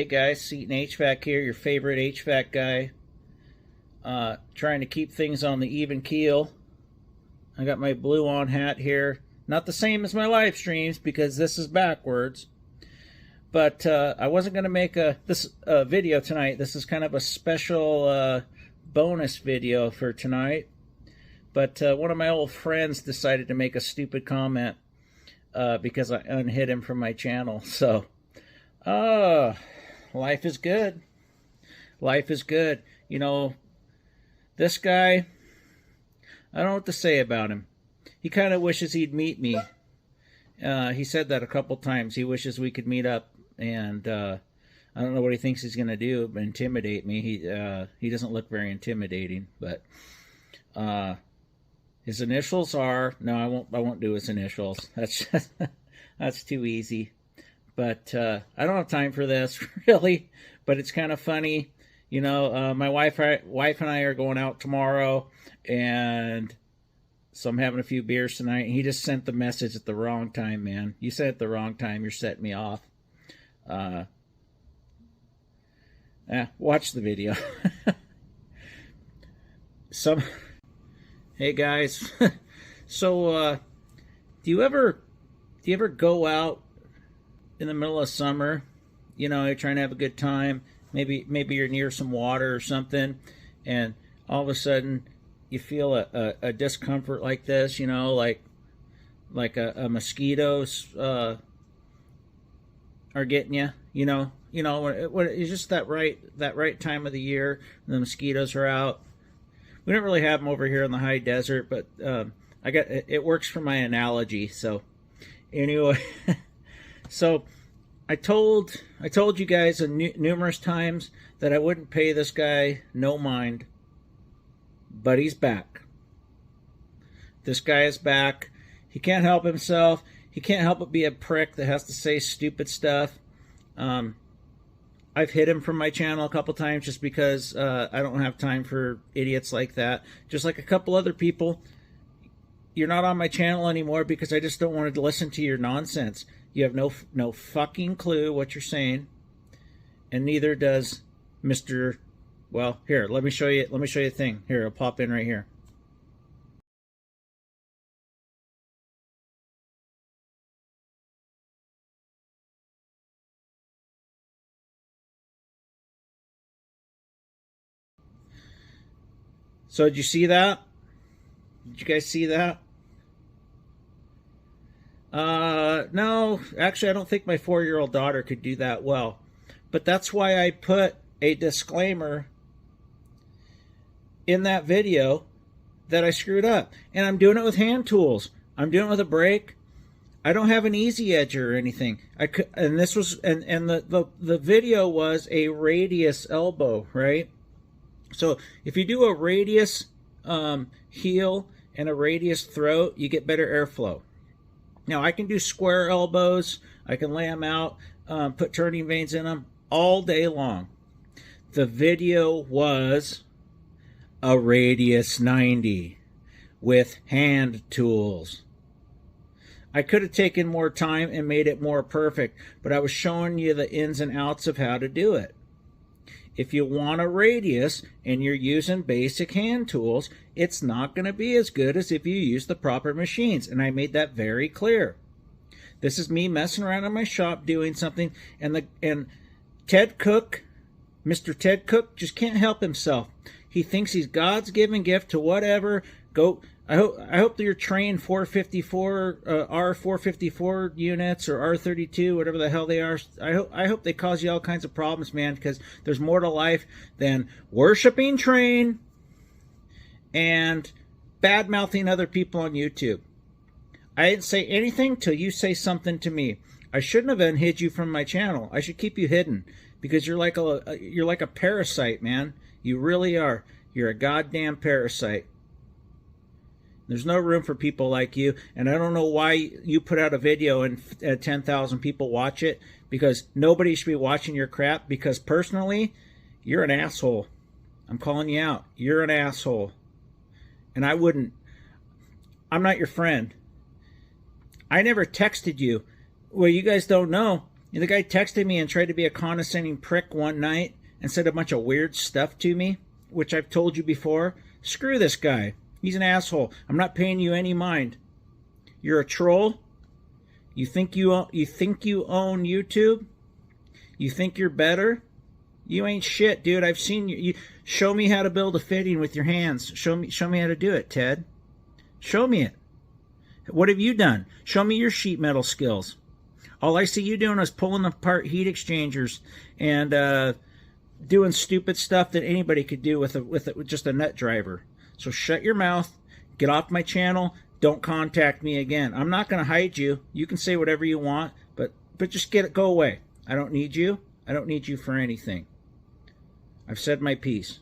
Hey guys, Seton HVAC here, your favorite HVAC guy. Trying to keep things on the even keel. I got my blue on hat here. Not the same as my live streams because this is backwards. But I wasn't going to make this video tonight. This is kind of a special bonus video for tonight. But one of my old friends decided to make a stupid comment because I unhid him from my channel. So, life is good. Life is good. You know, this guy, I don't know what to say about him. He kind of wishes he'd meet me. He said that a couple times. He wishes we could meet up, and I don't know what he thinks he's going to do, but intimidate me. He doesn't look very intimidating, but his initials are, no, I won't do his initials. That's just, that's too easy. But I don't have time for this, really, but it's kind of funny. You know, my wife and I are going out tomorrow, and so I'm having a few beers tonight. And he just sent the message at the wrong time, man. You sent it at the wrong time. You're setting me off. Watch the video. Hey guys. So, do you ever go out in the middle of summer? You know, you're trying to have a good time. Maybe you're near some water or something, and all of a sudden you feel a discomfort like this. You know, like a mosquitoes are getting you. You know, when it's just that right time of the year. The mosquitoes are out. We don't really have them over here in the high desert, but it works for my analogy. So anyway, so. I told you guys numerous times that I wouldn't pay this guy no mind, but he's back. This guy is back. He can't help himself. He can't help but be a prick that has to say stupid stuff. I've hid him from my channel a couple times just because I don't have time for idiots like that. Just like a couple other people. You're not on my channel anymore because I just don't want to listen to your nonsense. You have no fucking clue what you're saying, and neither does Mr. Well, here, let me show you a thing. Here, I'll pop in right here. So did you see that? Did you guys see that? No, actually, I don't think my 4-year-old daughter could do that well. But that's why I put a disclaimer in that video that I screwed up. And I'm doing it with hand tools. I'm doing it with a brake. I don't have an easy edge or anything. And this was, and the video was a radius elbow, right? So if you do a radius heel and a radius throat, you get better airflow. Now, I can do square elbows. I can lay them out, put turning vanes in them all day long. The video was a radius 90 with hand tools. I could have taken more time and made it more perfect, but I was showing you the ins and outs of how to do it. If you want a radius and you're using basic hand tools, it's not going to be as good as if you use the proper machines. And I made that very clear. This is me messing around in my shop doing something, and Ted Cook, Mr. Ted Cook, just can't help himself. He thinks he's God's given gift to whatever. I hope that you're trained 454 R454 units or R32, whatever the hell they are. I hope they cause you all kinds of problems, man, because there's more to life than worshiping train and bad-mouthing other people on YouTube. I didn't say anything till you say something to me. I shouldn't have unhid you from my channel. I should keep you hidden because you're like a parasite, man. You really are. You're a goddamn parasite. There's no room for people like you, and I don't know why you put out a video and 10,000 people watch it, because nobody should be watching your crap, because personally, you're an asshole. I'm calling you out. You're an asshole. And I'm not your friend. I never texted you. Well, you guys don't know. The guy texted me and tried to be a condescending prick one night and said a bunch of weird stuff to me, which I've told you before. Screw this guy. He's an asshole. I'm not paying you any mind. You're a troll. You think you own YouTube? You think you're better? You ain't shit, dude. I've seen you. Show me how to build a fitting with your hands. Show me how to do it, Ted. Show me it. What have you done? Show me your sheet metal skills. All I see you doing is pulling apart heat exchangers and doing stupid stuff that anybody could do with just a nut driver. So shut your mouth. Get off my channel. Don't contact me again. I'm not going to hide you. You can say whatever you want, but just go away. I don't need you. I don't need you for anything. I've said my piece.